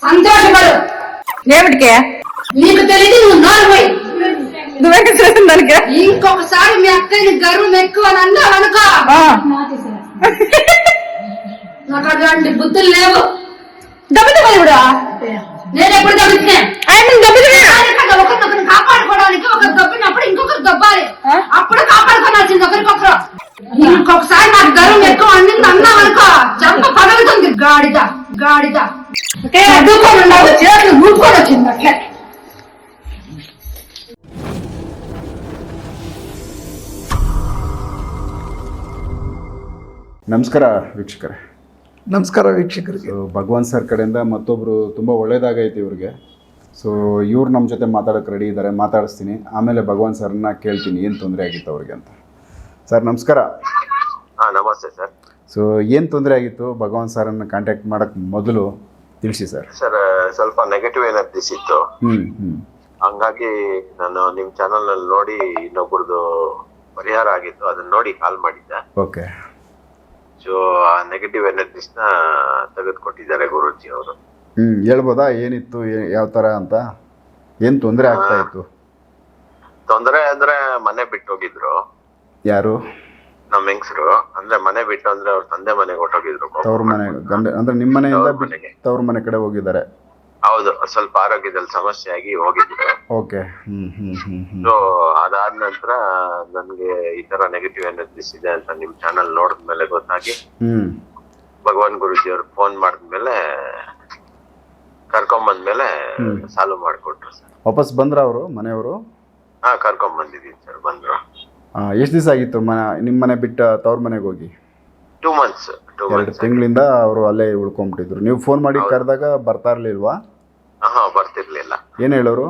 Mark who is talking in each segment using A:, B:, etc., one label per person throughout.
A: సంతోషపడు
B: ఏమిటికే
A: నీకు తెలియదు నువ్వు నోరు పోయి
B: నువ్వేంటి చేసింది దానికి
A: ఇంకొకసారి మీ అక్కని గర్వం ఎక్కువ అని అన్నావు అనుకో నాకు అటువంటి బుద్ధులు లేవు.
B: దెబ్బతిన్నా ఇప్పుడు
A: నేను ఎప్పుడు దొబ్బినా
B: ఆయన దెబ్బతిన్నా
A: ఒకరినొకరిని కాపాడుకోవడానికి ఒకరు దొబ్బినప్పుడు ఇంకొకరు దొబ్బాలి. అప్పుడు కాపాడుకోవాల్సింది ఒకరికొకరు. ఇంకొకసారి నాకు గర్వం ఎక్కువ అన్నింది అన్నావు అనుకో చంప పగలుతుంది. గాడిద గాడిద చదువుకొని ఉండవు చేతులు నూడుకొని వచ్చింది అట్లే.
C: ನಮಸ್ಕಾರ ವೀಕ್ಷಕರೇ.
D: ನಮಸ್ಕಾರ ವೀಕ್ಷಕರಿಗೆ.
C: ಭಗವಾನ್ ಸರ್ ಕಡೆಯಿಂದ ಮತ್ತೊಬ್ಬರು ತುಂಬ ಒಳ್ಳೇದಾಗೈತೆ ಇವ್ರಿಗೆ. ಸೊ ಇವ್ರು ನಮ್ಮ ಜೊತೆ ಮಾತಾಡೋಕ್ಕೆ ರೆಡಿ ಇದ್ದಾರೆ, ಮಾತಾಡಿಸ್ತೀನಿ. ಆಮೇಲೆ ಭಗವಾನ್ ಸರ್ನ ಕೇಳ್ತೀನಿ ಏನು ತೊಂದರೆ ಆಗಿತ್ತು ಅವ್ರಿಗೆ ಅಂತ. ಸರ್ ನಮಸ್ಕಾರ.
E: ನಮಸ್ತೆ ಸರ್.
C: ಸೊ ಏನು ತೊಂದರೆ ಆಗಿತ್ತು ಭಗವಾನ್ ಸರ್ನ ಕಾಂಟ್ಯಾಕ್ಟ್ ಮಾಡೋಕ್ಕೆ ಮೊದಲು ತಿಳಿಸಿ ಸರ್.
E: ಸರ್ ಸ್ವಲ್ಪ ನೆಗೆಟಿವ್ ಎನರ್ಜಿಸ್ ಇತ್ತು. ಹಂಗಾಗಿ ನಾನು ನಿಮ್ಮ ಚಾನಲ್ನಲ್ಲಿ ನೋಡಿ ಇನ್ನೊಬ್ಬರದು ಪರಿಹಾರ ಆಗಿತ್ತು, ಅದನ್ನ ನೋಡಿ ಕಾಲ್ ಮಾಡಿದ್ದೆ.
C: ಓಕೆ.
E: ಸೊ ಆ ನೆಗೆಟಿವ್ ಎನರ್ಜಿಸ್ ನ ತೆಗೆದುಕೊಟ್ಟಿದ್ದಾರೆ ಗುರೂಜಿ ಅವರು.
C: ಹೇಳ್ಬೋದಾ ಏನಿತ್ತು, ಯಾವ ಥರ ಅಂತ, ಏನು ತೊಂದರೆ ಆಗ್ತಾ ಇತ್ತು?
E: ತೊಂದರೆ ಅಂದ್ರೆ ಮನೆ ಬಿಟ್ಟು ಹೋಗಿದ್ರು.
C: ಯಾರು?
E: ನಮ್ಮ ಹೆಂಗಸರು. ಅಂದ್ರೆ ಮನೆ ಬಿಟ್ಟು ಅಂದ್ರೆ ಅವ್ರ ತಂದೆ ಮನೆಗೆ ಹೊಟ್ಟೋಗಿದ್ರು.
C: ತವ್ರ ಮನೆ ಗಂಡ ಅಂದ್ರೆ ನಿಮ್ಮ ಮನೆಯಿಂದ ತವ್ರ ಮನೆ ಕಡೆ ಹೋಗಿದ್ದಾರೆ?
E: ಹೌದು, ಸ್ವಲ್ಪ ಆರೋಗ್ಯದಲ್ಲಿ ಸಮಸ್ಯೆ ಆಗಿ ಹೋಗಿದ್ರು.
C: ಓಕೆ.
E: ಸೊ ಅದಾದ ನಂತರ ನನ್ಗೆ ಈ ತರ ನೆಗೆಟಿವ್ ಎನರ್ಜಿಸ್ ಇದೆ ಅಂತ ನಿಮ್ ಚಾನಲ್ ನೋಡಿದ್ಮೇಲೆ ಗೊತ್ತಾಗಿ ಭಗವಾನ್ ಗುರುಜಿ ಅವ್ರಿಗೆ ಫೋನ್ ಮಾಡಿದ್ಮೇಲೆ ಕರ್ಕೊಂಬಂದ್ಮೇಲೆ ಸಾಲ್ವ್ ಮಾಡಿಕೊಟ್ರು ಸರ್.
C: ವಾಪಸ್ ಬಂದ್ರ ಅವರು ಮನೆಯವರು?
E: ಕರ್ಕೊಂಡ್ ಬಂದಿದ್ದೀನಿ ಸರ್. ಬಂದ್ರು.
C: ಎಷ್ಟು ದಿವಸ ಆಗಿತ್ತು ನಿಮ್ಮ ಮನೆ ಬಿಟ್ಟ ತವ್ರ ಮನೆಗೆ ಹೋಗಿ?
E: 2 months.
C: 2 ತಿಂಗಳಿಂದ ಅವರು ಅಲ್ಲೇ ಉಳ್ಕೊಂಡ್ಬಿಟ್ಟಿದ್ರು. ನೀವು ಫೋನ್ ಮಾಡಿ ಕರೆದಾಗ ಬರ್ತಾ ಇರ್ಲಿಲ್ವಾ?
E: ಬರ್ತಿರ್ಲಿಲ್ಲ.
C: ಏನ್ ಹೇಳೋರು?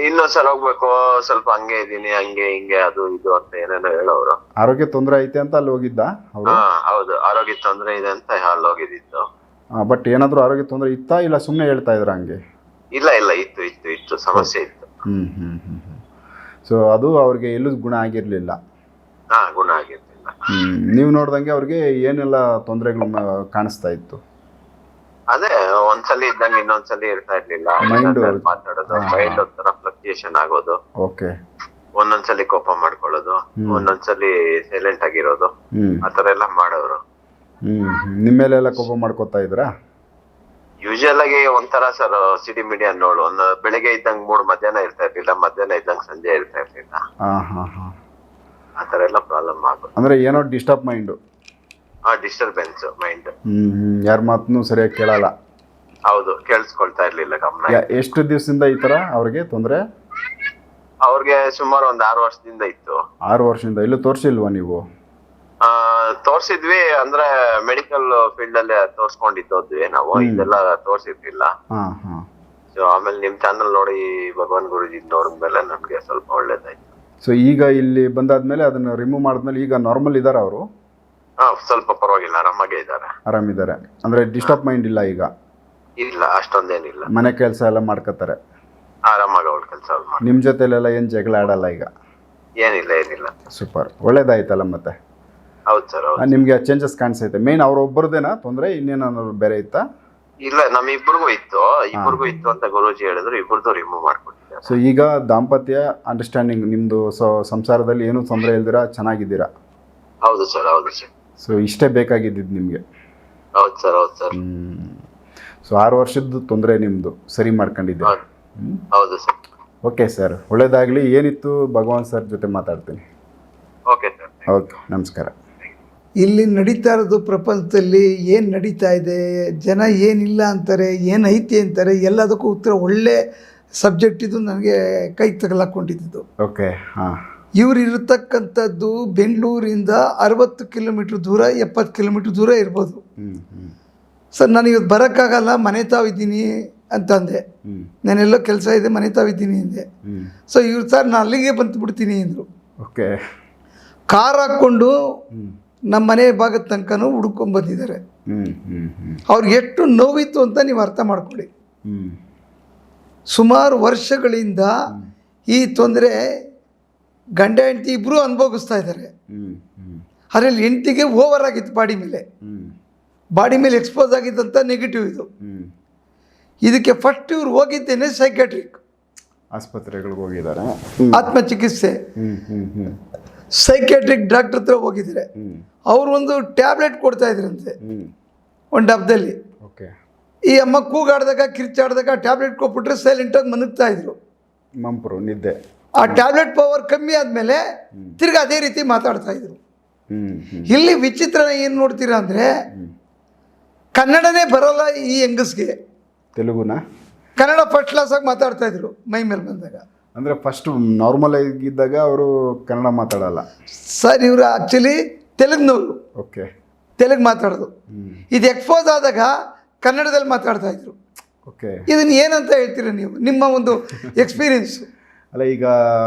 E: ಇನ್ನೊಂದ್ಸಲ ಹೋಗ್ಬೇಕು, ಸ್ವಲ್ಪ ಹಂಗೆ ಇದೀನಿ, ಹಂಗೆ ಹಿಂಗೆ ಅದು ಇದು ಅಂತ ಏನೇನೋ ಹೇಳೋರು.
C: ಆರೋಗ್ಯ ತೊಂದರೆ ಐತೆ ಅಂತ ಅಲ್ಲಿ ಹೋಗಿದ್ದ ಅವರು?
E: ಹೌದು, ಆರೋಗ್ಯ ತೊಂದರೆ ಇದೆ ಅಂತ ಅಲ್ಲಿ ಹೋಗಿದ್ದು.
C: ಬಟ್ ಏನಾದ್ರು ಆರೋಗ್ಯ ತೊಂದರೆ ಇತ್ತಾ ಇಲ್ಲ ಸುಮ್ನೆ ಹೇಳ್ತಾ ಇದ್ರ ಹಂಗೆ?
E: ಇಲ್ಲ ಇಲ್ಲ, ಇತ್ತು ಸಮಸ್ಯೆ ಇತ್ತು.
C: ಸೊ ಅದು ಅವ್ರಿಗೆ ಎಲ್ಲೂ ಗುಣ ಆಗಿರ್ಲಿಲ್ಲ?
E: ಗುಣ ಆಗಿರ್ಲಿಲ್ಲ.
C: ನೀವು ನೋಡ್ದಂಗೆ ಅವ್ರಿಗೆ ಏನೆಲ್ಲ ತೊಂದರೆಗಳು ಕಾಣಿಸ್ತಾ ಇತ್ತು?
E: ಅದೇ ಒಂದ್ಸಲಿ ಇದ್ದಂಗೆ ಇನ್ನೊಂದ್ಸಲಿ ಇರ್ತಾ ಇರ್ಲಿಲ್ಲ. ಮಾತಾಡೋದು, ಮೈಂಡ್ ಒಂಥರ ಫ್ಲಕ್ಚುಯೇಷನ್ ಆಗೋದು.
C: ಓಕೆ.
E: ಒಂದೊಂದ್ಸಲಿ ಕೋಪ ಮಾಡ್ಕೊಳ್ಳೋದು, ಒಂದೊಂದ್ಸಲಿ ಸೈಲೆಂಟ್ ಆಗಿರೋದು, ಆತರ ಎಲ್ಲ ಮಾಡೋರು.
C: ನಿಮ್ಮೇಲೆಲ್ಲ ಕೋಪ ಮಾಡ್ಕೋತಾ ಇದ್ರಾ?
E: ಯೂಶುವಲ್ ಆಗಿ ಒಂಥರ ಸರ್ ಸಿಡಿ ಮೀಡಿಯಾ ನೋಡು, ಒಂದು ಬೆಳಿಗ್ಗೆ ಇದ್ದಂಗೆ ಮೂಡ್ ಮಧ್ಯಾಹ್ನ ಇರ್ತಾ ಇರ್ಲಿಲ್ಲ, ಮಧ್ಯಾಹ್ನ ಇದ್ದಂಗೆ ಸಂಜೆ ಇರ್ತಾ ಇರ್ಲಿಲ್ಲ. ಆತರ ಎಲ್ಲ ಪ್ರಾಬ್ಲಮ್ ಆಗೋದು.
C: ಅಂದ್ರೆ ಏನೋ ಡಿಸ್ಟರ್ಬ್ ಮೈಂಡ್,
E: ಡಿಸ್ಟರ್ಬೆನ್ಸ್ ಮೈಂಡ್.
C: ಯಾರ ಮಾತನ್ನು ಸರಿಯಾಗಿ ಕೇಳಲ್ಲ.
E: ಹೌದು, ಕೇಳಿಸ್ಕೊಳ್ತಾ ಇರ್ಲಿಲ್ಲ ಗಮನ.
C: ಎಷ್ಟು ದಿವಸದಿಂದ ಈ ತರ ಅವ್ರಿಗೆ ತೊಂದರೆ?
E: ಅವ್ರಿಗೆ ಸುಮಾರು ಒಂದು 6 ವರ್ಷದಿಂದ ಇತ್ತು.
C: 6 ವರ್ಷದಿಂದ? ಎಲ್ಲೂ ತೋರ್ಸಿಲ್ವಾ ನೀವು?
E: ತೋರ್ಸಿದ್ವಿ, ಅಂದ್ರೆ ಮೆಡಿಕಲ್ ಫೀಲ್ಡ್ ಅಲ್ಲೇ ತೋರ್ಸ್ಕೊಂಡಿದ್ದೋದ್ವಿ ನಾವು, ಇದೆಲ್ಲ ತೋರ್ಸಿರ್ಲಿಲ್ಲ. ಸೊ ಆಮೇಲೆ ನಿಮ್ ಚಾನಲ್ ನೋಡಿ ಭಗವಾನ್ ಗುರುಜಿ ನೋಡಿದ್ಮೇಲೆ ನಮ್ಗೆ ಸ್ವಲ್ಪ ಒಳ್ಳೇದಾಯ್ತು.
C: ಸೊ ಈಗ ಇಲ್ಲಿ ಬಂದಾದ್ಮೇಲೆ ಅದನ್ನ ರಿಮೂವ್ ಮಾಡಿದ್ಮೇಲೆ ಈಗ ನಾರ್ಮಲ್ ಇದಾರ ಅವರು?
E: ಸ್ವಲ್ಪ ಪರವಾಗಿಲ್ಲ,
C: ಆರಾಮಿದ್ದಾರೆ. ಅಂದ್ರೆ ಡಿಸ್ಟರ್ಬ್ ಮೈಂಡ್ ಇಲ್ಲ ಈಗ?
E: ಇಲ್ಲ, ಅಷ್ಟೊಂದೇನಿಲ್ಲ.
C: ಮನೆ ಕೆಲಸ ಎಲ್ಲ ಮಾಡ್ಕೋತಾರೆ
E: ಆರಾಮಾಗಿ ಅವ್ರ ಕೆಲಸ ಮಾಡಿ.
C: ನಿಮ್ ಜೊತೆಲೆಲ್ಲ ಏನ್ ಜಗಳ ಆಡಲ್ಲ ಈಗ?
E: ಏನಿಲ್ಲ.
C: ಸೂಪರ್, ಒಳ್ಳೇದಾಯ್ತಲ್ಲ ಮತ್ತೆ.
E: ಹೌದು ಸರ್.
C: ನಿಮ್ಗೆ ಚೇಂಜಸ್ ಕಾಣಿಸೈತೆ? ಮೇನ್ ಅವ್ರೊಬ್ಬರದೇನಾ ತೊಂದರೆ, ಇನ್ನೇನಾದ್ರು ಬೇರೆ ಇತ್ತಾ?
E: ಇಲ್ಲ, ಇಬ್ಬರಿಗೂ ಇತ್ತು ಅಂತ ಗುರೂಜಿ ಹೇಳಿದ್ರು. ಇಬ್ಬರದು ರಿಮೂವ್ ಮಾಡ್ಕೊಟ್ಟಿದ್ದಾರೆ.
C: ಸೊ ಈಗ ದಾಂಪತ್ಯ ಅಂಡರ್ಸ್ಟ್ಯಾಂಡಿಂಗ್ ನಿಮ್ದು, ಸಂಸಾರದಲ್ಲಿ ಏನು ತೊಂದರೆ ಇಲ್ದಿರಾ ಚೆನ್ನಾಗಿದ್ದೀರಾ?
E: ಹೌದು ಸರ್.
C: ಸೊ ಇಷ್ಟೇ ಬೇಕಾಗಿದ್ದು ನಿಮ್ಗೆ?
E: ಹೌದು ಸರ್.
C: ಸೊ 6 ವರ್ಷದ ತೊಂದರೆ ನಿಮ್ದು ಸರಿ ಮಾಡ್ಕೊಂಡಿದ್ದೀರಾ?
E: ಹೌದು ಸರ್.
C: ಓಕೆ ಸರ್, ಒಳ್ಳೇದಾಗ್ಲಿ. ಏನಿತ್ತು ಭಗವಾನ್ ಸರ್ ಜೊತೆ ಮಾತಾಡ್ತೀನಿ.
E: Okay sir.
C: ಓಕೆ, ನಮಸ್ಕಾರ.
D: ಇಲ್ಲಿ ನಡೀತಾ ಇರೋದು ಪ್ರಪಂಚದಲ್ಲಿ ಏನು ನಡೀತಾ ಇದೆ, ಜನ ಏನಿಲ್ಲ ಅಂತಾರೆ, ಏನೈತಿ ಅಂತಾರೆ, ಎಲ್ಲದಕ್ಕೂ ಉತ್ತರ ಒಳ್ಳೆ ಸಬ್ಜೆಕ್ಟ್ ಇದು. ನನಗೆ ಕೈ ತಗಲಾಕೊಂಡಿದ್ದು.
C: ಓಕೆ.
D: ಇವ್ರು ಇರತಕ್ಕಂಥದ್ದು ಬೆಂಗಳೂರಿಂದ 60 ಕಿಲೋಮೀಟ್ರ್ ದೂರ, 70 ಕಿಲೋಮೀಟ್ರ್ ದೂರ ಇರ್ಬೋದು. ಸರ್ ನಾನು ಇವತ್ತು ಬರೋಕ್ಕಾಗಲ್ಲ, ಮನೆ ತಾವಿದ್ದೀನಿ ಅಂತಂದೆ. ನಾನೆಲ್ಲೋ ಕೆಲಸ ಇದೆ, ಮನೆ ತಾವಿದ್ದೀನಿ ಅಂದೆ. ಸೊ ಇವ್ರು ಸರ್ ನಾನು ಅಲ್ಲಿಗೆ ಬಂದುಬಿಡ್ತೀನಿ ಅಂದರು.
C: ಓಕೆ.
D: ಕಾರ್ ಹಾಕ್ಕೊಂಡು ನಮ್ಮ ಮನೆ ಭಾಗದ ತನಕನೂ ಹುಡ್ಕೊಂಡ್ಬಂದಿದ್ದಾರೆ. ಅವ್ರಿಗೆ ಎಷ್ಟು ನೋವಿತ್ತು ಅಂತ ನೀವು ಅರ್ಥ ಮಾಡ್ಕೊಳ್ಳಿ. ಸುಮಾರು ವರ್ಷಗಳಿಂದ ಈ ತೊಂದರೆ ಗಂಡ ಹೆಂಡತಿ ಇಬ್ಬರೂ ಅನುಭವಿಸ್ತಾ ಇದ್ದಾರೆ. ಅದರಲ್ಲಿ ಹೆಂಡತಿಗೆ ಓವರ್ ಆಗಿತ್ತು ಬಾಡಿ ಮೇಲೆ ಎಕ್ಸ್ಪೋಸ್ ಆಗಿದ್ದಂಥ ನೆಗೆಟಿವ್ ಇದು. ಇದಕ್ಕೆ ಫಸ್ಟ್ ಇವ್ರು ಹೋಗಿದ್ದೇನೆ ಸೈಕ್ಯಾಟ್ರಿಕ್
C: ಆಸ್ಪತ್ರೆಗಳಿಗೆ ಹೋಗಿದ್ದಾರೆ,
D: ಆತ್ಮಚಿಕಿತ್ಸೆ ಸೈಕ್ಯಾಟ್ರಿಕ್ ಡಾಕ್ಟರ್ ಹತ್ರ ಹೋಗಿದ್ದಾರೆ. ಅವರು ಒಂದು ಟ್ಯಾಬ್ಲೆಟ್ ಕೊಡ್ತಾ ಇದ್ರಂತೆ ಒಂದು ಡಬ್ಬದಲ್ಲಿ. ಈ ಅಮ್ಮ ಕೂಗಾಡಿದಾಗ ಕಿರ್ಚಾಡಿದಾಗ ಟ್ಯಾಬ್ಲೆಟ್ ಕೊಟ್ಬಿಟ್ರೆ ಸೈಲೆಂಟಾಗಿ ಮನಗ್ತಾ ಇದ್ರು,
C: ಮಂಪರು ನಿದ್ದೆ.
D: ಆ ಟ್ಯಾಬ್ಲೆಟ್ ಪವರ್ ಕಮ್ಮಿ ಆದಮೇಲೆ ತಿರ್ಗಿ ಅದೇ ರೀತಿ ಮಾತಾಡ್ತಾ ಇದ್ರು. ಇಲ್ಲಿ ವಿಚಿತ್ರ ಏನು ನೋಡ್ತೀರಾ ಅಂದರೆ ಕನ್ನಡನೇ ಬರೋಲ್ಲ ಈ ಹೆಂಗಸ್ಗೆ,
C: ತೆಲುಗುನ
D: ಕನ್ನಡ ಫಸ್ಟ್ ಕ್ಲಾಸಾಗಿ ಮಾತಾಡ್ತಾ ಇದ್ರು ಮೈ ಮೇಲೆ ಬಂದಾಗ.
C: ಅಂದರೆ ಫಸ್ಟ್ ನಾರ್ಮಲ್ ಆಗಿದ್ದಾಗ ಅವರು ಕನ್ನಡ ಮಾತಾಡಲ್ಲ
D: ಸರ್. ಇವರು ಆ್ಯಕ್ಚುಲಿ ತೆಲುಗಿನವರು,
C: ಓಕೆ,
D: ತೆಲುಗು ಮಾತಾಡೋದು. ಇದು ಎಕ್ಸ್ಪೋಸ್ ಆದಾಗ ಕನ್ನಡದಲ್ಲಿ ಮಾತಾಡ್ತಾ ಇದ್ರು.
C: ಓಕೆ,
D: ಇದನ್ನು ಏನಂತ ಹೇಳ್ತೀರಾ ನೀವು, ನಿಮ್ಮ ಒಂದು ಎಕ್ಸ್ಪೀರಿಯನ್ಸ್?
C: ಅಲ್ಲ, ಈಗ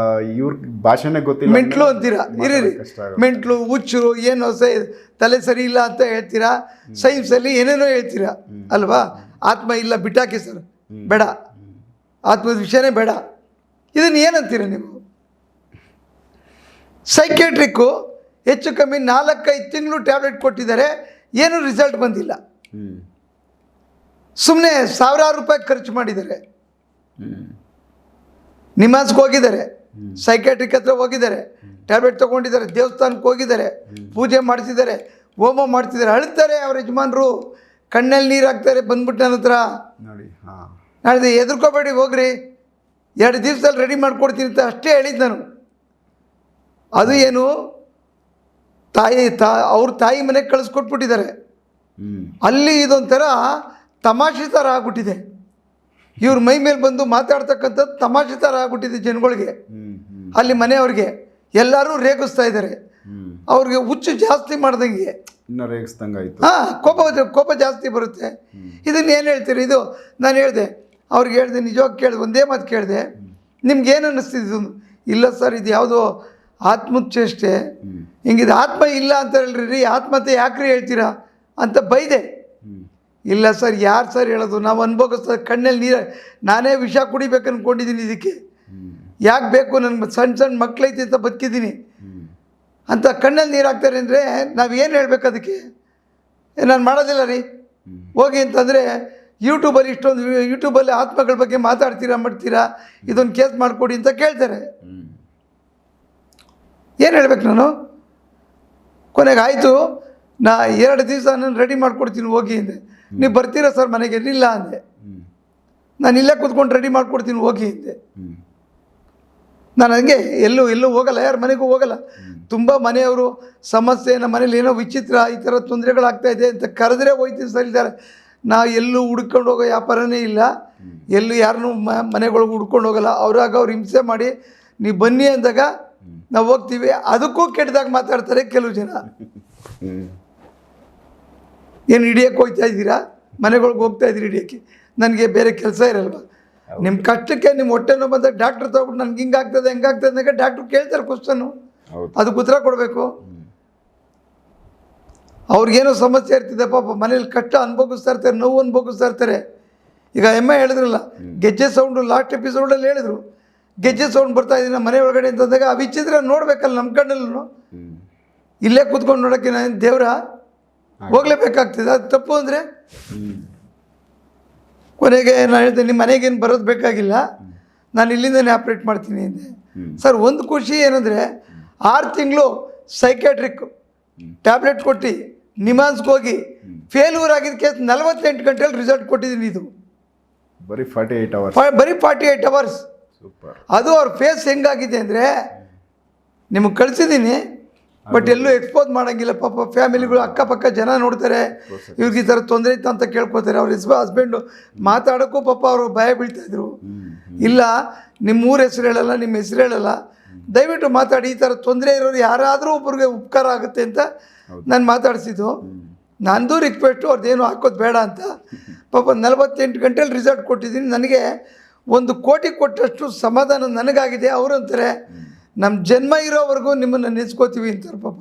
C: ಇವ್ರ ಭಾಷೆನೇ ಗೊತ್ತಿಲ್ಲ,
D: ಮೆಂಟ್ಲು ಅಂತೀರಾ, ಇರೀರಿ ಮೆಂಟ್ಲು ಹುಚ್ಚು ಏನು ತಲೆ ಸರಿ ಇಲ್ಲ ಅಂತ ಹೇಳ್ತೀರಾ, ಸೈನ್ಸಲ್ಲಿ ಏನೇನೋ ಹೇಳ್ತೀರಾ ಅಲ್ವಾ. ಆತ್ಮ ಇಲ್ಲ ಬಿಟ್ಟಾಕಿ ಸರ್, ಬೇಡ, ಆತ್ಮದ ವಿಷಯನೇ ಬೇಡ. ಇದನ್ನು ಏನಂತೀರ ನೀವು? ಸೈಕ್ಯಾಟ್ರಿಕ್ಕು ಹೆಚ್ಚು ಕಮ್ಮಿ 4-5 ತಿಂಗಳು ಟ್ಯಾಬ್ಲೆಟ್ ಕೊಟ್ಟಿದ್ದಾರೆ, ಏನೂ ರಿಸಲ್ಟ್ ಬಂದಿಲ್ಲ. ಸುಮ್ಮನೆ ಸಾವಿರಾರು ರೂಪಾಯಿ ಖರ್ಚು ಮಾಡಿದ್ದಾರೆ. ನಿಮಾಸ್ಗೆ ಹೋಗಿದ್ದಾರೆ, ಸೈಕ್ಯಾಟ್ರಿಕ್ ಹತ್ರ ಹೋಗಿದ್ದಾರೆ, ಟ್ಯಾಬ್ಲೆಟ್ ತೊಗೊಂಡಿದ್ದಾರೆ, ದೇವಸ್ಥಾನಕ್ಕೆ ಹೋಗಿದ್ದಾರೆ, ಪೂಜೆ ಮಾಡ್ತಿದ್ದಾರೆ, ಹೋಮ ಮಾಡ್ತಿದ್ದಾರೆ, ಅಳ್ತಾರೆ ಅವ್ರ ಯಜಮಾನರು, ಕಣ್ಣಲ್ಲಿ ನೀರು ಹಾಕ್ತಾರೆ. ಬಂದ್ಬಿಟ್ಟು ನನ್ನ ಹತ್ರ ನಾಳೆ ಹೆದರ್ಕೋಬೇಡಿ ಹೋಗ್ರಿ, 2 ದಿವಸದಲ್ಲಿ ರೆಡಿ ಮಾಡಿಕೊಡ್ತೀನಿ ಅಂತ ಅಷ್ಟೇ ಹೇಳಿದ್ದು ನಾನು. ಅದು ಏನು ಅವ್ರ ತಾಯಿ ಮನೆಗೆ ಕಳಿಸ್ಕೊಟ್ಬಿಟ್ಟಿದ್ದಾರೆ. ಅಲ್ಲಿ ಇದೊಂಥರ ತಮಾಷೆ ಥರ ಆಗ್ಬಿಟ್ಟಿದೆ. ಇವ್ರ ಮೈ ಮೇಲೆ ಬಂದು ಮಾತಾಡ್ತಕ್ಕಂಥದ್ದು ತಮಾಷೆ ಥರ ಆಗ್ಬಿಟ್ಟಿದೆ ಜನಗಳಿಗೆ. ಅಲ್ಲಿ ಮನೆಯವ್ರಿಗೆ ಎಲ್ಲರೂ ರೇಗಿಸ್ತಾ ಇದ್ದಾರೆ. ಅವ್ರಿಗೆ ಹುಚ್ಚು ಜಾಸ್ತಿ ಮಾಡ್ದಂಗೆ,
C: ಇನ್ನೂ ರೇಗಿಸ್ದಂಗಾಯ್ತು.
D: ಕೋಪ ಜಾಸ್ತಿ ಬರುತ್ತೆ. ಇದನ್ನು ಏನು ಹೇಳ್ತೀರಿ? ಇದು ನಾನು ಹೇಳಿದೆ, ಅವ್ರಿಗೆ ಹೇಳಿದೆ, ನಿಜವಾಗಿ ಕೇಳಿದೆ, ಒಂದೇ ಮಾತು ಕೇಳಿದೆ, ನಿಮ್ಗೇನು ಅನ್ನಿಸ್ತಿದ್ದು? ಇಲ್ಲ ಸರ್, ಇದು ಯಾವುದೋ ಆತ್ಮದ ಚೇಷ್ಟೆ, ಹಿಂಗಿದು ಆತ್ಮ ಇಲ್ಲ ಅಂತ ಹೇಳ್ರಿ, ಆತ್ಮಹತ್ಯೆ ಯಾಕ್ರಿ ಹೇಳ್ತೀರಾ ಅಂತ ಬೈದೆ. ಇಲ್ಲ ಸರ್, ಯಾರು ಸರ್ ಹೇಳೋದು, ನಾವು ಅನುಭವಿಸ್ತಾ ಕಣ್ಣಲ್ಲಿ ನೀರು, ನಾನೇ ವಿಷ ಕುಡಿಬೇಕು ಅಂದ್ಕೊಂಡಿದ್ದೀನಿ, ಇದಕ್ಕೆ ಯಾಕೆ ಬೇಕು, ನನಗೆ ಸಣ್ಣ ಮಕ್ಕಳೈತಿ ಅಂತ ಬದುಕಿದ್ದೀನಿ ಅಂತ ಕಣ್ಣಲ್ಲಿ ನೀರು ಹಾಕ್ತಾರೆ ಅಂದರೆ ನಾವೇನು ಹೇಳ್ಬೇಕು ಅದಕ್ಕೆ? ನಾನು ಮಾಡೋದಿಲ್ಲ ರೀ ಹೋಗಿ ಅಂತಂದರೆ, ಯೂಟ್ಯೂಬಲ್ಲಿ ಯೂಟ್ಯೂಬಲ್ಲಿ ಆತ್ಮಗಳ ಬಗ್ಗೆ ಮಾತಾಡ್ತೀರಾ ಮಾಡ್ತೀರಾ, ಇದೊಂದು ಕೇಸ್ ಮಾಡಿಕೊಡಿ ಅಂತ ಕೇಳ್ತಾರೆ. ಏನು ಹೇಳ್ಬೇಕು ನಾನು? ಕೊನೆಗೆ ಆಯಿತು, ನಾ 2 ದಿವಸ ನಾನು ರೆಡಿ ಮಾಡಿಕೊಡ್ತೀನಿ ಹೋಗಿ ಅಂದೆ. ನೀವು ಬರ್ತೀರಾ ಸರ್ ಮನೆಗೆ? ಇಲ್ಲ ಅಂದೆ. ನಾನು ಇಲ್ಲೇ ಕೂತ್ಕೊಂಡು ರೆಡಿ ಮಾಡಿಕೊಡ್ತೀನಿ ಹೋಗಿ ಅಂದೆ. ನಾನು ಹಂಗೆ ಎಲ್ಲೂ ಹೋಗಲ್ಲ, ಯಾರ ಮನೆಗೂ ಹೋಗಲ್ಲ. ತುಂಬ ಮನೆಯವರು ಸಮಸ್ಯೆ, ನಮ್ಮ ಮನೇಲಿ ಏನೋ ವಿಚಿತ್ರ, ಈ ಥರ ತೊಂದರೆಗಳಾಗ್ತಾಯಿದೆ ಅಂತ ಕರೆದ್ರೆ ಹೋಯ್ತೀನಿ ಸರ್. ಇದ್ದಾರೆ, ನಾವು ಎಲ್ಲೂ ಹುಡ್ಕೊಂಡು ಹೋಗೋ ವ್ಯಾಪಾರನೇ ಇಲ್ಲ, ಎಲ್ಲೂ ಯಾರನ್ನೂ ಮನೆಗಳಿಗೆ ಹುಡ್ಕೊಂಡು ಹೋಗಲ್ಲ. ಅವ್ರಾಗ ಅವ್ರು ಹಿಂಸೆ ಮಾಡಿ ನೀವು ಬನ್ನಿ ಅಂದಾಗ ನಾವು ಹೋಗ್ತೀವಿ. ಅದಕ್ಕೂ ಕೆಟ್ಟದಾಗ ಮಾತಾಡ್ತಾರೆ ಕೆಲವು ಜನ. ಏನು ಹಿಡಿಯೋಕ್ಕೆ ಹೋಗ್ತಾ ಇದ್ದೀರಾ? ಮನೆಗಳಿಗೆ ಹೋಗ್ತಾ ಇದ್ದೀರಿ ಹಿಡಿಯೋಕ್ಕೆ? ನನಗೆ ಬೇರೆ ಕೆಲಸ ಇರಲ್ವ? ನಿಮ್ಮ ಕಷ್ಟಕ್ಕೆ ನಿಮ್ಮ ಹೊಟ್ಟೆನೋ ಬಂದಾಗ ಡಾಕ್ಟ್ರ್ ತಗೊಬಿಟ್ಟು ನನಗೆ ಹಿಂಗಾಗ್ತದೆ ಹೆಂಗಾಗ್ತದೆ ಅಂದಾಗ ಡಾಕ್ಟ್ರು ಕೇಳ್ತಾರೆ ಕ್ವಶನ್ನು, ಅದಕ್ಕೆ ಉತ್ತರ ಕೊಡಬೇಕು. ಅವ್ರಿಗೇನೋ ಸಮಸ್ಯೆ ಇರ್ತಿದೆ ಪಾಪ, ಮನೇಲಿ ಕಷ್ಟ ಅನುಭವಿಸ್ತಾ ಇರ್ತಾರೆ, ನೋವು ಅನುಭವಿಸ್ತಾ ಇರ್ತಾರೆ. ಈಗ ಹೇಳಿದ್ರಲ್ಲ, ಗೆಜ್ಜೆ ಸೌಂಡು ಲಾಸ್ಟ್ ಎಪಿಸೋಡಲ್ಲಿ ಹೇಳಿದ್ರು, ಗೆಜ್ಜೆ ಸೌಂಡ್ ಬರ್ತಾ ಇದ್ದೀನಿ ಮನೆ ಒಳಗಡೆ ಅಂತಂದಾಗ ಆ ವಿಚಿತ್ರ ನೋಡ್ಬೇಕಲ್ಲ ನಮ್ಮ ಕಣ್ಣಲ್ಲೂ. ಇಲ್ಲೇ ಕೂತ್ಕೊಂಡು ನೋಡೋಕ್ಕೆ ನಾನು ದೇವ್ರ ಹೋಗ್ಲೇಬೇಕಾಗ್ತದೆ, ಅದು ತಪ್ಪು ಅಂದರೆ. ಕೊನೆಗೆ ನಾನು ಹೇಳಿದೆ, ನಿಮ್ಮ ಮನೆಗೇನು ಬರೋದು ಬೇಕಾಗಿಲ್ಲ, ನಾನು ಇಲ್ಲಿಂದನೇ ಆಪ್ರೇಟ್ ಮಾಡ್ತೀನಿ ಅಂದೆ. ಸರ್, ಒಂದು ಖುಷಿ ಏನಂದರೆ 6 ತಿಂಗಳು ಸೈಕ್ಯಾಟ್ರಿಕ್ ಟ್ಯಾಬ್ಲೆಟ್ ಕೊಟ್ಟು ನಿಮಾನ್ಸ್ಗೆ ಹೋಗಿ ಫೇಲ್ಯೂರ್ ಆಗಿದ್ದ ಕೇಸ್ 48 ಗಂಟೆಯಲ್ಲಿ ರಿಸಲ್ಟ್ ಕೊಟ್ಟಿದ್ದೀನಿ. ಇದು
C: ಬರೀ 48 ಅವರ್ಸ್,
D: ಬರೀ 48 ಅವರ್ಸ್. ಅದು ಅವ್ರ ಫೇಸ್ ಹೆಂಗಾಗಿದೆ ಅಂದರೆ ನಿಮಗೆ ಕಳಿಸಿದ್ದೀನಿ, ಬಟ್ ಎಲ್ಲೂ ಎಕ್ಸ್ಪೋಸ್ ಮಾಡೋಂಗಿಲ್ಲ. ಪಾಪ ಫ್ಯಾಮಿಲಿಗಳು ಅಕ್ಕಪಕ್ಕ ಜನ ನೋಡ್ತಾರೆ, ಇವ್ರಿಗೆ ಈ ಥರ ತೊಂದರೆ ಇತ್ತು ಅಂತ ಕೇಳ್ಕೊತಾರೆ. ಅವ್ರ ಹಸ್ಬೆಂಡು ಮಾತಾಡೋಕ್ಕೂ ಪಾಪ ಅವರು ಭಯ ಬೀಳ್ತಾಯಿದ್ರು. ಇಲ್ಲ, ನಿಮ್ಮ ಊರ ಹೆಸರು ಹೇಳಲ್ಲ, ನಿಮ್ಮ ಹೆಸರು ಹೇಳಲ್ಲ, ದಯವಿಟ್ಟು ಮಾತಾಡಿ, ಈ ಥರ ತೊಂದರೆ ಇರೋರು ಯಾರಾದರೂ ಒಬ್ರಿಗೆ ಉಪಕಾರ ಆಗುತ್ತೆ ಅಂತ ನಾನು ಮಾತಾಡಿಸಿದ್ದು. ನಂದು ರಿಕ್ವೆಸ್ಟು, ಅವ್ರದ್ದೇನು ಹಾಕೋದು ಬೇಡ ಅಂತ. ಪಾಪ 48 ಗಂಟೆಯಲ್ಲಿ ರಿಸಲ್ಟ್ ಕೊಟ್ಟಿದ್ದೀನಿ. ನನಗೆ 1 ಕೋಟಿ ಕೊಟ್ಟಷ್ಟು ಸಮಾಧಾನ ನನಗಾಗಿದೆ. ಅವರಂತಾರೆ, ನಮ್ಮ ಜನ್ಮ ಇರೋವರೆಗೂ ನಿಮ್ಮನ್ನು ನೆನೆಸ್ಕೋತೀವಿ ಅಂತಾರೆ ಪಾಪ.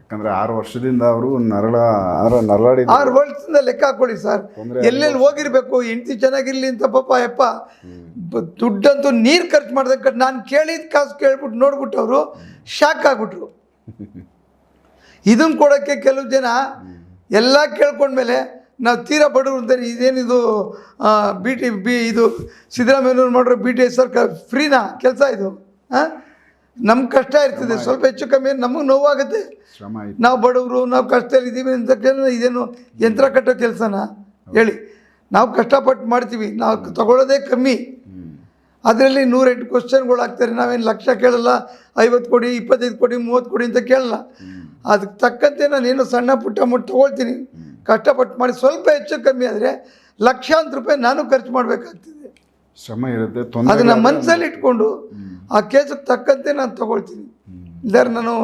C: ಯಾಕಂದರೆ 6 ವರ್ಷದಿಂದ ಅವರು ನರಳಾಡಿ
D: 6 ವರ್ಷದಿಂದ ಲೆಕ್ಕ ಹಾಕೊಳ್ಳಿ ಸರ್, ಎಲ್ಲೆಲ್ಲಿ ಹೋಗಿರ್ಬೇಕು, ಹೆಂಡತಿ ಚೆನ್ನಾಗಿರಲಿ ಅಂತ ಪಾಪ. ದುಡ್ಡಂತೂ ನೀರು ಖರ್ಚು ಮಾಡ್ದಕ್ಕೆ ನಾನು ಕೇಳಿದ ಕಾಸು ಕೇಳ್ಬಿಟ್ಟು ನೋಡ್ಬಿಟ್ಟು ಅವರು ಶಾಕ್ ಆಗ್ಬಿಟ್ರು. ಇದನ್ನು ಕೊಡೋಕ್ಕೆ ಕೆಲವು ಜನ ಎಲ್ಲ ಕೇಳ್ಕೊಂಡ್ಮೇಲೆ ನಾವು ತೀರಾ ಬಡವರು ಅಂತಾರೆ. ಇದೇನಿದು ಇದು ಸಿದ್ದರಾಮಯ್ಯನವ್ರು ಮಾಡಿರೋ BTS ಸರ್ಕಾರ ಫ್ರೀನಾ ಕೆಲಸ ಇದು? ನಮ್ಮ ಕಷ್ಟ ಇರ್ತದೆ, ಸ್ವಲ್ಪ ಹೆಚ್ಚು ಕಮ್ಮಿ ನಮಗೆ ನೋವಾಗುತ್ತೆ.
C: ಶ್ರಮ ಆಯ್ತು.
D: ನಾವು ಬಡವರು, ನಾವು ಕಷ್ಟದಲ್ಲಿ ಇದ್ದೀವಿ ಅಂತ ಇದೇನು ಯಂತ್ರ ಕಟ್ಟೋ ಕೆಲಸನ ಹೇಳಿ? ನಾವು ಕಷ್ಟಪಟ್ಟು ಮಾಡ್ತೀವಿ, ನಾವು ತಗೊಳ್ಳೋದೇ ಕಮ್ಮಿ. ಅದರಲ್ಲಿ 108 ಕ್ವಶನ್ಗಳು ಆಗ್ತಾರೆ. ನಾವೇನು ಲಕ್ಷ ಕೇಳಲ್ಲ, 50 ಕೋಟಿ 25 ಕೋಟಿ 30 ಕೋಟಿ ಅಂತ ಕೇಳಲ್ಲ. ಅದಕ್ಕೆ ತಕ್ಕಂತೆ ನಾನೇನು ಸಣ್ಣ ಪುಟ್ಟ ಅಮೌಂಟ್ ತೊಗೊಳ್ತೀನಿ, ಕಷ್ಟಪಟ್ಟು ಮಾಡಿ. ಸ್ವಲ್ಪ ಹೆಚ್ಚು ಕಮ್ಮಿ ಆದರೆ ಲಕ್ಷಾಂತರ ರೂಪಾಯಿ ನಾನು ಖರ್ಚು ಮಾಡಬೇಕಾಗ್ತದೆ.
C: ಶ್ರಮ ಇರುತ್ತೆ,
D: ಅದನ್ನು ಮನಸ್ಸಲ್ಲಿ ಇಟ್ಕೊಂಡು ಆ ಕೇಸಿಗೆ ತಕ್ಕಂತೆ ನಾನು ತೊಗೊಳ್ತೀನಿ. ಇಲ್ಲಾರೆ ನಾನು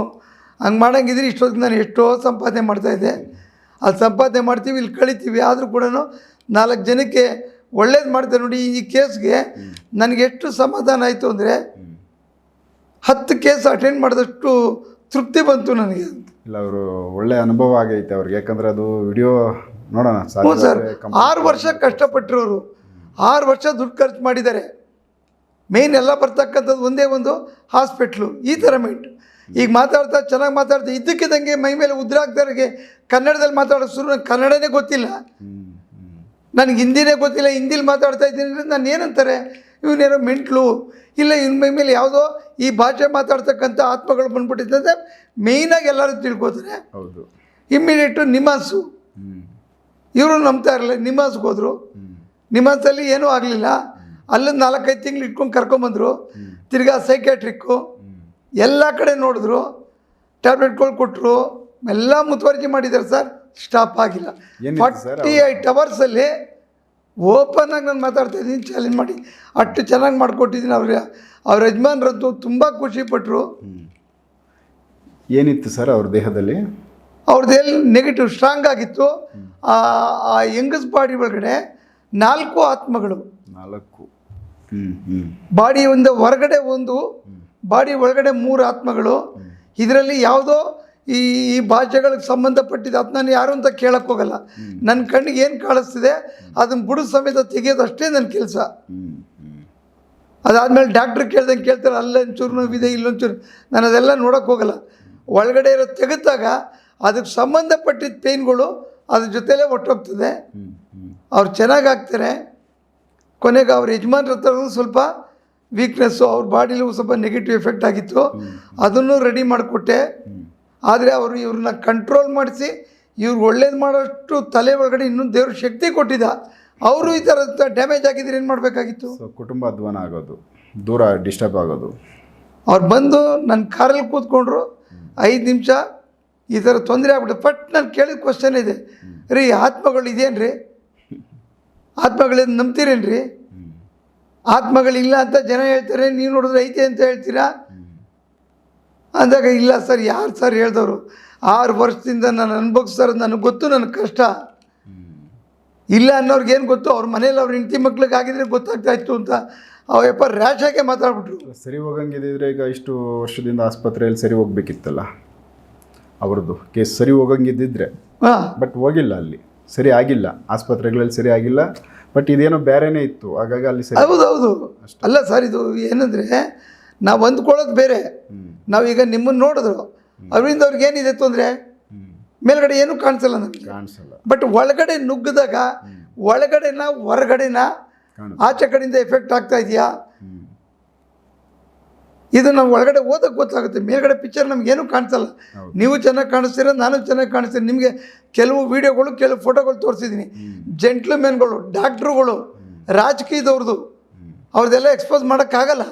D: ಹಂಗೆ ಮಾಡೋಂಗಿದ್ರೆ ಇಷ್ಟೊತ್ತಿಗೆ ನಾನು ಎಷ್ಟೋ ಸಂಪಾದನೆ ಮಾಡ್ತಾಯಿದ್ದೆ. ಅದು ಸಂಪಾದನೆ ಮಾಡ್ತೀವಿ, ಇಲ್ಲಿ ಕಳಿತೀವಿ. ಆದರೂ ಕೂಡ 4 ಜನಕ್ಕೆ ಒಳ್ಳೇದು ಮಾಡ್ತೇನೆ ನೋಡಿ. ಈ ಕೇಸ್ಗೆ ನನಗೆ ಎಷ್ಟು ಸಮಾಧಾನ ಆಯಿತು ಅಂದರೆ 10 ಕೇಸ್ ಅಟೆಂಡ್ ಮಾಡಿದಷ್ಟು ತೃಪ್ತಿ ಬಂತು ನನಗೆ.
C: ಇಲ್ಲ, ಅವರು ಒಳ್ಳೆ ಅನುಭವ ಆಗೈತೆ ಅವ್ರಿಗೆ. ಯಾಕಂದರೆ ಅದು ವಿಡಿಯೋ ನೋಡೋಣ.
D: ಹ್ಞೂ ಸರ್, 6 ವರ್ಷ ಕಷ್ಟಪಟ್ಟಿರೋರು, 6 ವರ್ಷ ದುಡ್ಡು ಖರ್ಚು ಮಾಡಿದ್ದಾರೆ. ಮೇಯ್ನ್ ಎಲ್ಲ ಬರ್ತಕ್ಕಂಥದ್ದು ಒಂದೇ ಒಂದು ಹಾಸ್ಪಿಟ್ಲು. ಈ ಥರ ಮೈಂಡ್ ಈಗ ಮಾತಾಡ್ತಾ ಚೆನ್ನಾಗಿ ಮಾತಾಡ್ತಾ ಇದ್ದಕ್ಕಿದ್ದಂಗೆ ಮೈ ಮೇಲೆ ಉದ್ರಾಗ್ದವ್ರಿಗೆ ಕನ್ನಡದಲ್ಲಿ ಮಾತಾಡೋ ಶುರು. ಕನ್ನಡನೇ ಗೊತ್ತಿಲ್ಲ ನನಗೆ, ಹಿಂದಿನೇ ಗೊತ್ತಿಲ್ಲ. ಹಿಂದಿಲಿ ಮಾತಾಡ್ತಾ ಇದ್ದೀನಿ ಅಂದರೆ ನಾನು ಏನಂತಾರೆ, ಇವನೇನೋ ಮೆಂಟ್ಲು, ಇಲ್ಲ ಇವನ ಮೈ ಮೇಲೆ ಯಾವುದೋ ಈ ಭಾಷೆ ಮಾತಾಡ್ತಕ್ಕಂಥ ಆತ್ಮಗಳು ಬಂದ್ಬಿಟ್ಟಿದ್ದಂತೆ ಮೇಯ್ನಾಗಿ ಎಲ್ಲರೂ ತಿಳ್ಕೊತಾರೆ.
C: ಹೌದು.
D: ಇಮ್ಮಿಡಿಯೇಟು ನಿಮಾಸು, ಇವರು ನಂಬ್ತಾ ಇರಲಿಲ್ಲ. ನಿಮಾಸ್ಗೆ ಹೋದರು. ನಿಮಾಸಲ್ಲಿ ಏನೂ ಆಗಲಿಲ್ಲ. ಅಲ್ಲೊಂದು 4-5 ತಿಂಗಳು ಇಟ್ಕೊಂಡು ಕರ್ಕೊಂಬಂದರು. ತಿರ್ಗಾ ಸೈಕ್ಯಾಟ್ರಿಕ್ಕು ಎಲ್ಲ ಕಡೆ ನೋಡಿದ್ರು, ಟ್ಯಾಬ್ಲೆಟ್ಗಳು ಕೊಟ್ಟರು, ಎಲ್ಲ ಮುತುವರ್ಜಿ ಮಾಡಿದ್ದಾರೆ ಸರ್. ಸ್ಟಾಪ್ ಆಗಿಲ್ಲ. 48 ಅವರ್ಸಲ್ಲಿ ಓಪನ್ ಆಗಿ ನಾನು ಮಾತಾಡ್ತಾ ಇದ್ದೀನಿ, ಚಾಲೆಂಜ್ ಮಾಡಿ. ಅಷ್ಟು ಚೆನ್ನಾಗಿ ಮಾಡಿಕೊಟ್ಟಿದ್ದೀನಿ. ಅವ್ರ ಯಜಮಾನ್ರಂತೂ ತುಂಬ ಖುಷಿಪಟ್ಟರು.
C: ಏನಿತ್ತು ಸರ್ ಅವ್ರ ದೇಹದಲ್ಲಿ?
D: ಅವ್ರದ್ದೆಲ್ಲ ನೆಗೆಟಿವ್ ಸ್ಟ್ರಾಂಗ್ ಆಗಿತ್ತು. ಆ ಯಂಗಸ್ ಬಾಡಿ ಒಳಗಡೆ 4 ಆತ್ಮಗಳು.
C: 4
D: ಬಾಡಿ ಒಂದು ಹೊರಗಡೆ 1, ಬಾಡಿ ಒಳಗಡೆ 3 ಆತ್ಮಗಳು. ಇದರಲ್ಲಿ ಯಾವುದೋ ಈ ಭಾಷೆಗಳಿಗೆ ಸಂಬಂಧಪಟ್ಟಿದ್ದು. ಅದು ನಾನು ಯಾರು ಅಂತ ಕೇಳಕ್ಕೆ ಹೋಗಲ್ಲ. ನನ್ನ ಕಣ್ಣಿಗೆ ಏನು ಕಾಣಿಸ್ತಿದೆ ಅದನ್ನು ಬುಡು ಸಮೇತ ತೆಗೆಯೋದು ಅಷ್ಟೇ ನನ್ನ ಕೆಲಸ. ಅದಾದಮೇಲೆ ಡಾಕ್ಟ್ರ್ ಕೇಳ್ದಂಗೆ ಕೇಳ್ತಾರೆ, ಅಲ್ಲೊಂಚೂರು ನೋವಿದೆ, ಇಲ್ಲೊಂಚೂರು. ನಾನು ಅದೆಲ್ಲ ನೋಡೋಕ್ಕೆ ಹೋಗಲ್ಲ. ಒಳಗಡೆ ಇರೋ ತೆಗೆದಾಗ ಅದಕ್ಕೆ ಸಂಬಂಧಪಟ್ಟಿದ್ದ ಪೇಯ್ನ್ಗಳು ಅದ್ರ ಜೊತೆಲೇ ಒಟ್ಟೋಗ್ತದೆ. ಅವ್ರು ಚೆನ್ನಾಗಾಗ್ತಾರೆ. ಕೊನೆಗೆ ಅವ್ರ ಯಜಮಾನ್ರ ಹತ್ರ ಸ್ವಲ್ಪ ವೀಕ್ನೆಸ್ಸು, ಅವ್ರ ಬಾಡಿಲೂ ಸ್ವಲ್ಪ ನೆಗೆಟಿವ್ ಎಫೆಕ್ಟ್ ಆಗಿತ್ತು. ಅದನ್ನು ರೆಡಿ ಮಾಡಿಕೊಟ್ಟೆ. ಆದರೆ ಅವರು ಇವ್ರನ್ನ ಕಂಟ್ರೋಲ್ ಮಾಡಿಸಿ ಇವ್ರಿಗೆ ಒಳ್ಳೇದು ಮಾಡೋಷ್ಟು ತಲೆ ಒಳಗಡೆ ಇನ್ನೂ ದೇವ್ರ ಶಕ್ತಿ ಕೊಟ್ಟಿದ್ದ. ಅವರು ಈ ಥರ ಡ್ಯಾಮೇಜ್ ಆಗಿದ್ರೆ ಏನು ಮಾಡಬೇಕಾಗಿತ್ತು?
C: ಕುಟುಂಬ ಅಧ್ವಾನ ಆಗೋದು, ದೂರ ಡಿಸ್ಟರ್ಬ್ ಆಗೋದು.
D: ಅವ್ರು ಬಂದು ನನ್ನ ಕಾರಲ್ಲಿ ಕೂತ್ಕೊಂಡ್ರು. 5 ನಿಮಿಷ ಈ ಥರ ತೊಂದರೆ ಆಗ್ಬಿಟ್ಟು ಫಟ್ ನಾನು ಕೇಳಿದ ಕ್ವಶನ್ ಇದೆ, ರೀ ಆತ್ಮಗಳು ಇದೇನು ಆತ್ಮಗಳಿಂದ ನಂಬ್ತೀರೇನು ರೀ? ಆತ್ಮಗಳಿಲ್ಲ ಅಂತ ಜನ ಹೇಳ್ತಾರೆ, ನೀವು ನೋಡಿದ್ರೆ ಐತೆ ಅಂತ ಹೇಳ್ತೀರಾ ಅಂದಾಗ, ಇಲ್ಲ ಸರ್, ಯಾರು ಸರ್ ಹೇಳ್ದವರು? 6 ವರ್ಷದಿಂದ ನಾನು ಅನುಭವಿಸ್ತಾರೆ, ನನಗೆ ಗೊತ್ತು, ನನಗೆ ಕಷ್ಟ ಇಲ್ಲ ಅನ್ನೋರ್ಗೆ ಏನು ಗೊತ್ತು? ಅವ್ರ ಮನೇಲಿ ಅವ್ರ ಹೆಂಡತಿ ಮಕ್ಳಿಗೆ ಆಗಿದ್ರೆ ಗೊತ್ತಾಗ್ತಾ ಇತ್ತು ಅಂತ ಅವಪ್ಪ ರ್ಯಾಶಾಗೆ ಮಾತಾಡ್ಬಿಟ್ರು.
C: ಸರಿ ಹೋಗಂಗಿದ್ರೆ ಈಗ ಇಷ್ಟು ವರ್ಷದಿಂದ ಆಸ್ಪತ್ರೆಯಲ್ಲಿ ಸರಿ ಹೋಗ್ಬೇಕಿತ್ತಲ್ಲ ಅವ್ರದ್ದು ಕೇಸ್. ಸರಿ ಹೋಗಂಗಿದ್ದಿದ್ರೆ, ಬಟ್ ಹೋಗಿಲ್ಲ, ಅಲ್ಲಿ ಸರಿ ಆಗಿಲ್ಲ, ಆಸ್ಪತ್ರೆಗಳಲ್ಲಿ ಸರಿ ಆಗಿಲ್ಲ. ಬಟ್ ಇದೇನೋ ಬೇರೆನೇ ಇತ್ತು, ಹಾಗಾಗಿ ಅಲ್ಲಿ ಸರಿ.
D: ಹೌದೌದು. ಅಲ್ಲ ಸರ್, ಇದು ಏನಂದರೆ ನಾವು ಅಂದ್ಕೊಳ್ಳೋದು ಬೇರೆ. ನಾವೀಗ ನಿಮ್ಮನ್ನು ನೋಡಿದ್ರು, ಅವರಿಂದ ಅವ್ರಿಗೆ ಏನಿದೆ ತೊಂದರೆ? ಮೇಲ್ಗಡೆ ಏನೂ ಕಾಣಿಸಲ್ಲ ನಮಗೆ,
C: ಕಾಣಿಸಲ್ಲ.
D: ಬಟ್ ಒಳಗಡೆ ನುಗ್ಗಿದಾಗ ಒಳಗಡೆನ ಹೊರಗಡೆನ ಆಚೆ ಕಡೆಯಿಂದ ಎಫೆಕ್ಟ್ ಆಗ್ತಾ ಇದೆಯಾ? ಇದು ನಾವು ಒಳಗಡೆ ಓದಕ್ಕೆ ಗೊತ್ತಾಗುತ್ತೆ. ಮೇಲ್ಗಡೆ ಪಿಕ್ಚರ್ ನಮಗೇನು ಕಾಣಿಸಲ್ಲ. ನೀವು ಚೆನ್ನಾಗಿ ಕಾಣಿಸ್ತೀರ, ನಾನು ಚೆನ್ನಾಗಿ ಕಾಣಿಸ್ತೀನಿ. ನಿಮಗೆ ಕೆಲವು ವೀಡಿಯೋಗಳು, ಕೆಲವು ಫೋಟೋಗಳು ತೋರಿಸಿದ್ದೀನಿ. ಜೆಂಟ್ಲ್ಮೆನ್ಗಳು, ಡಾಕ್ಟ್ರುಗಳು, ರಾಜಕೀಯದವ್ರದ್ದು, ಅವ್ರದ್ದೆಲ್ಲ ಎಕ್ಸ್ಪೋಸ್ ಮಾಡೋಕ್ಕಾಗಲ್ಲ.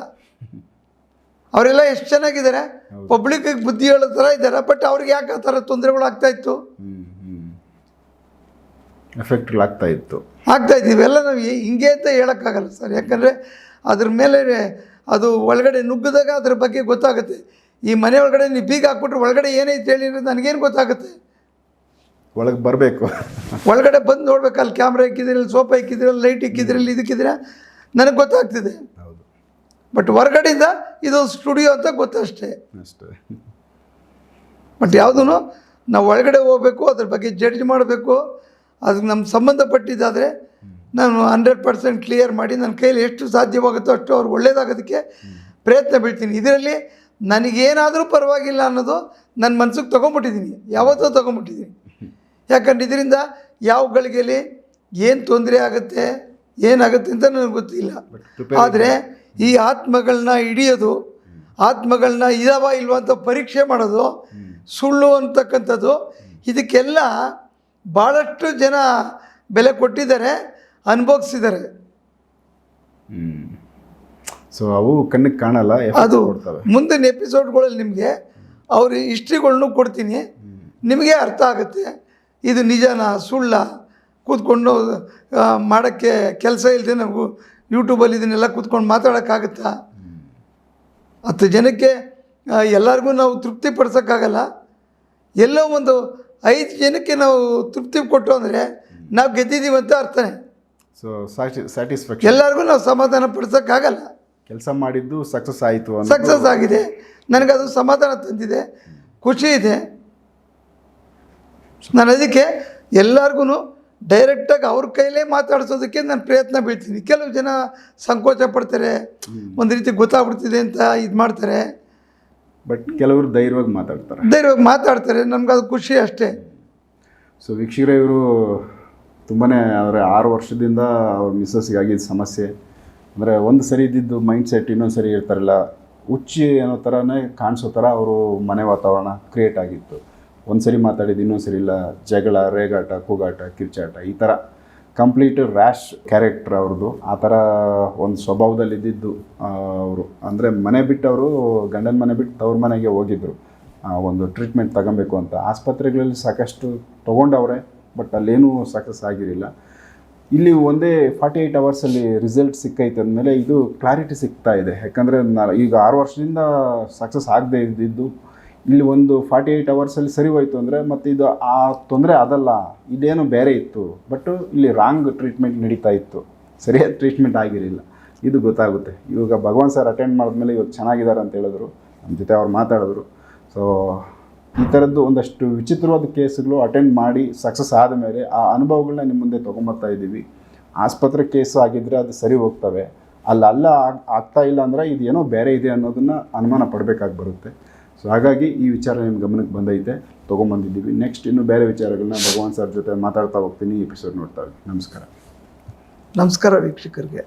D: ಅವರೆಲ್ಲ ಎಷ್ಟು ಚೆನ್ನಾಗಿದ್ದಾರೆ, ಪಬ್ಲಿಕ್ಕಿಗೆ ಬುದ್ಧಿ ಹೇಳೋ ಥರ ಇದ್ದಾರೆ. ಬಟ್ ಅವ್ರಿಗೆ ಯಾಕೆ ಆ ಥರ ತೊಂದರೆಗಳು ಆಗ್ತಾಯಿತ್ತು?
C: ಎಫೆಕ್ಟ್ಗಳು ಆಗ್ತಾ
D: ಇದ್ದೀವಿ ಎಲ್ಲ. ನಾವು ಹಿಂಗೆ ಅಂತ ಹೇಳೋಕ್ಕಾಗಲ್ಲ ಸರ್. ಯಾಕಂದರೆ ಅದ್ರ ಮೇಲೆ ಅದು ಒಳಗಡೆ ನುಗ್ಗಿದಾಗ ಅದ್ರ ಬಗ್ಗೆ ಗೊತ್ತಾಗುತ್ತೆ. ಈ ಮನೆ ಒಳಗಡೆ ನೀವು ಬೀಗ ಹಾಕ್ಬಿಟ್ರೆ ಒಳಗಡೆ ಏನೈತೆ ಹೇಳಿ ಅಂದರೆ ನನಗೇನು ಗೊತ್ತಾಗುತ್ತೆ?
C: ಒಳಗೆ ಬರಬೇಕು,
D: ಒಳಗಡೆ ಬಂದು ನೋಡ್ಬೇಕು. ಅಲ್ಲಿ ಕ್ಯಾಮ್ರಾ ಇಕ್ಕಿದ್ರೆ, ಸೋಫಾ ಇಕ್ಕಿದ್ರೆ, ಲೈಟ್ ಇಕ್ಕಿದ್ರೆ, ಇದಕ್ಕಿದ್ರೆ ನನಗೆ ಗೊತ್ತಾಗ್ತಿದೆ. ಬಟ್ ಹೊರಗಡೆಯಿಂದ ಇದು ಸ್ಟುಡಿಯೋ ಅಂತ ಗೊತ್ತಷ್ಟೇ. ಬಟ್ ಯಾವುದೂ ನಾವು ಒಳಗಡೆ ಹೋಗಬೇಕು, ಅದ್ರ ಬಗ್ಗೆ ಜಡ್ಜ್ ಮಾಡಬೇಕು. ಅದಕ್ಕೆ ನಮ್ಗೆ ಸಂಬಂಧಪಟ್ಟಿದ್ದಾದರೆ ನಾನು 100% ಕ್ಲಿಯರ್ ಮಾಡಿ ನನ್ನ ಕೈಯಲ್ಲಿ ಎಷ್ಟು ಸಾಧ್ಯವಾಗುತ್ತೋ ಅಷ್ಟು ಅವ್ರಿಗೆ ಒಳ್ಳೇದಾಗೋದಕ್ಕೆ ಪ್ರಯತ್ನ ಬೀಳ್ತೀನಿ. ಇದರಲ್ಲಿ ನನಗೇನಾದರೂ ಪರವಾಗಿಲ್ಲ ಅನ್ನೋದು ನನ್ನ ಮನ್ಸಿಗೆ ತೊಗೊಂಬಿಟ್ಟಿದ್ದೀನಿ, ಯಾವತ್ತೂ ತೊಗೊಂಬಿಟ್ಟಿದ್ದೀನಿ. ಯಾಕಂದ್ರೆ ಇದರಿಂದ ಯಾವ ಗಳಿಗೆಯಲ್ಲಿ ಏನು ತೊಂದರೆ ಆಗುತ್ತೆ ಏನಾಗುತ್ತೆ ಅಂತ ನನಗೆ ಗೊತ್ತಿಲ್ಲ. ಆದರೆ ಈ ಆತ್ಮಗಳನ್ನ ಹಿಡಿಯೋದು, ಆತ್ಮಗಳನ್ನ ಇದಾವ ಇಲ್ವ ಅಂತ ಪರೀಕ್ಷೆ ಮಾಡೋದು, ಸುಳ್ಳು ಅಂತಕ್ಕಂಥದ್ದು, ಇದಕ್ಕೆಲ್ಲ ಭಾಳಷ್ಟು ಜನ ಬೆಲೆ ಕೊಟ್ಟಿದ್ದಾರೆ, ಅನುಭವಿಸಿದ್ದಾರೆ.
C: ಸೊ ಅವು ಕಣ್ಣಿಗೆ ಕಾಣಲ್ಲ,
D: ಅದು ಮುಂದಿನ ಎಪಿಸೋಡ್ಗಳಲ್ಲಿ ನಿಮಗೆ ಅವ್ರ ಹಿಸ್ಟ್ರಿಗಳ್ನೂ ಕೊಡ್ತೀನಿ, ನಿಮಗೆ ಅರ್ಥ ಆಗುತ್ತೆ ಇದು ನಿಜನ ಸುಳ್ಳ. ಕೂತ್ಕೊಂಡು ಮಾಡೋಕ್ಕೆ ಕೆಲಸ ಇಲ್ಲದೆ ನಾವು ಯೂಟ್ಯೂಬಲ್ಲಿ ಇದನ್ನೆಲ್ಲ ಕೂತ್ಕೊಂಡು ಮಾತಾಡೋಕ್ಕಾಗುತ್ತಾ? 10 ಜನಕ್ಕೆ ಎಲ್ಲರಿಗೂ ನಾವು ತೃಪ್ತಿ ಪಡಿಸೋಕ್ಕಾಗಲ್ಲ. ಎಲ್ಲೋ ಒಂದು 5 ಜನಕ್ಕೆ ನಾವು ತೃಪ್ತಿ ಕೊಟ್ಟು ಅಂದರೆ ನಾವು ಗೆದ್ದಿದ್ದೀವಿ ಅಂತ ಅರ್ಥನೇ.
C: ಸೊ ಸ್ಯಾಟಿಸ್ಫ್ಯಾಕ್ಷನ್,
D: ಎಲ್ಲರಿಗೂ ನಾವು ಸಮಾಧಾನ ಪಡಿಸೋಕ್ಕಾಗಲ್ಲ.
C: ಕೆಲಸ ಮಾಡಿದ್ದು ಸಕ್ಸಸ್ ಆಯಿತು,
D: ಸಕ್ಸಸ್ ಆಗಿದೆ, ನನಗದು ಸಮಾಧಾನ ತಂದಿದೆ, ಖುಷಿ ಇದೆ. ನಾನು ಅದಕ್ಕೆ ಎಲ್ಲರಿಗೂ ಡೈರೆಕ್ಟಾಗಿ ಅವ್ರ ಕೈಲೇ ಮಾತಾಡಿಸೋದಕ್ಕೆ ನಾನು ಪ್ರಯತ್ನ ಬೀಳ್ತೀನಿ. ಕೆಲವು ಜನ ಸಂಕೋಚ ಪಡ್ತಾರೆ, ಒಂದು ರೀತಿ ಗೊತ್ತಾಗ್ಬಿಡ್ತಿದೆ ಅಂತ ಇದು ಮಾಡ್ತಾರೆ.
C: ಬಟ್ ಕೆಲವರು ಧೈರ್ಯವಾಗಿ
D: ಮಾತಾಡ್ತಾರೆ, ನಮ್ಗೆ ಅದು ಖುಷಿ ಅಷ್ಟೇ.
C: ಸೊ ವೀಕ್ಷಕರೇ, ಇವರು ತುಂಬಾ ಅಂದರೆ 6 ವರ್ಷದಿಂದ ಅವ್ರ ಮಿಸ್ಸಸ್ಗೆ ಆಗಿದ್ದ ಸಮಸ್ಯೆ ಅಂದರೆ ಒಂದು ಸರಿ ಇದ್ದಿದ್ದು ಮೈಂಡ್ ಸೆಟ್ ಇನ್ನೊಂದು ಸರಿ ಇರ್ತಾರಲ್ಲ, ಹುಚ್ಚಿ ಅನ್ನೋ ಥರನೇ ಕಾಣಿಸೋ ಥರ ಅವರು ಮನೆ ವಾತಾವರಣ ಕ್ರಿಯೇಟ್ ಆಗಿತ್ತು. ಒಂದು ಸರಿ ಮಾತಾಡಿದ್ದು ಇನ್ನೊಂದು ಸರಿ ಇಲ್ಲ, ಜಗಳ, ರೇಗಾಟ, ಕೂಗಾಟ, ಕಿರ್ಚಾಟ, ಈ ಥರ ಕಂಪ್ಲೀಟ್ ರ್ಯಾಶ್ ಕ್ಯಾರೆಕ್ಟರ್ ಅವ್ರದ್ದು. ಆ ಥರ ಒಂದು ಸ್ವಭಾವದಲ್ಲಿದ್ದಿದ್ದು ಅವರು. ಅಂದರೆ ಮನೆ ಬಿಟ್ಟು ಅವರು ಗಂಡನ ಮನೆ ಬಿಟ್ಟು ತವ್ರ ಮನೆಗೆ ಹೋಗಿದ್ದರು ಒಂದು ಟ್ರೀಟ್ಮೆಂಟ್ ತಗೊಬೇಕು ಅಂತ. ಆಸ್ಪತ್ರೆಗಳಲ್ಲಿ ಸಾಕಷ್ಟು ತೊಗೊಂಡವ್ರೆ, ಬಟ್ ಅಲ್ಲೇನೂ ಸಕ್ಸಸ್ ಆಗಿರಲಿಲ್ಲ. ಇಲ್ಲಿ ಒಂದೇ 48 ಅವರ್ಸಲ್ಲಿ ರಿಸಲ್ಟ್ ಸಿಕ್ಕೈತೆ ಅಂದಮೇಲೆ ಇದು ಕ್ಲಾರಿಟಿ ಸಿಗ್ತಾ ಇದೆ. ಯಾಕಂದರೆ ಈಗ 6 ವರ್ಷದಿಂದ ಸಕ್ಸಸ್ ಆಗದೆ ಇದ್ದಿದ್ದು ಇಲ್ಲಿ ಒಂದು 48 ಅವರ್ಸಲ್ಲಿ ಸರಿ ಹೋಯ್ತು ಅಂದರೆ ಮತ್ತು ಇದು ಆ ತೊಂದರೆ ಅದಲ್ಲ, ಇದೇನು ಬೇರೆ ಇತ್ತು. ಬಟ್ ಇಲ್ಲಿ ರಾಂಗ್ ಟ್ರೀಟ್ಮೆಂಟ್ ನಡೀತಾ ಇತ್ತು, ಸರಿಯಾದ ಟ್ರೀಟ್ಮೆಂಟ್ ಆಗಿರಲಿಲ್ಲ. ಇದು ಗೊತ್ತಾಗುತ್ತೆ. ಇವಾಗ ಭಗವಾನ್ ಸರ್ ಅಟೆಂಡ್ ಮಾಡಿದ್ಮೇಲೆ ಇವತ್ತು ಚೆನ್ನಾಗಿದ್ದಾರೆ ಅಂತ ಹೇಳಿದ್ರು, ನಮ್ಮ ಜೊತೆ ಅವ್ರು ಮಾತಾಡಿದ್ರು. ಸೊ ಈ ಥರದ್ದು ಒಂದಷ್ಟು ವಿಚಿತ್ರವಾದ ಕೇಸ್ಗಳು ಅಟೆಂಡ್ ಮಾಡಿ ಸಕ್ಸಸ್ ಆದಮೇಲೆ ಆ ಅನುಭವಗಳನ್ನ ನಿಮ್ಮ ಮುಂದೆ ತೊಗೊಂಬರ್ತಾ ಇದ್ದೀವಿ. ಆಸ್ಪತ್ರೆ ಕೇಸು ಆಗಿದ್ದರೆ ಅದು ಸರಿ ಹೋಗ್ತವೆ, ಅಲ್ಲ ಆಗ್ತಾ ಇಲ್ಲ ಅಂದರೆ ಇದು ಏನೋ ಬೇರೆ ಇದೆ ಅನ್ನೋದನ್ನು ಅನುಮಾನ ಪಡಬೇಕಾಗಿ ಬರುತ್ತೆ. ಸೊ ಹಾಗಾಗಿ ಈ ವಿಚಾರ ನಿಮ್ಮ ಗಮನಕ್ಕೆ ಬಂದೈತೆ, ತೊಗೊಂಬಂದಿದ್ದೀವಿ. ನೆಕ್ಸ್ಟ್ ಇನ್ನೂ ಬೇರೆ ವಿಚಾರಗಳನ್ನ ಭಗವಾನ್ ಸರ್ ಜೊತೆ ಮಾತಾಡ್ತಾ ಹೋಗ್ತೀನಿ. ಎಪಿಸೋಡ್ ನೋಡ್ತಾ ಇದ್ದೀನಿ. ನಮಸ್ಕಾರ
D: ವೀಕ್ಷಕರಿಗೆ.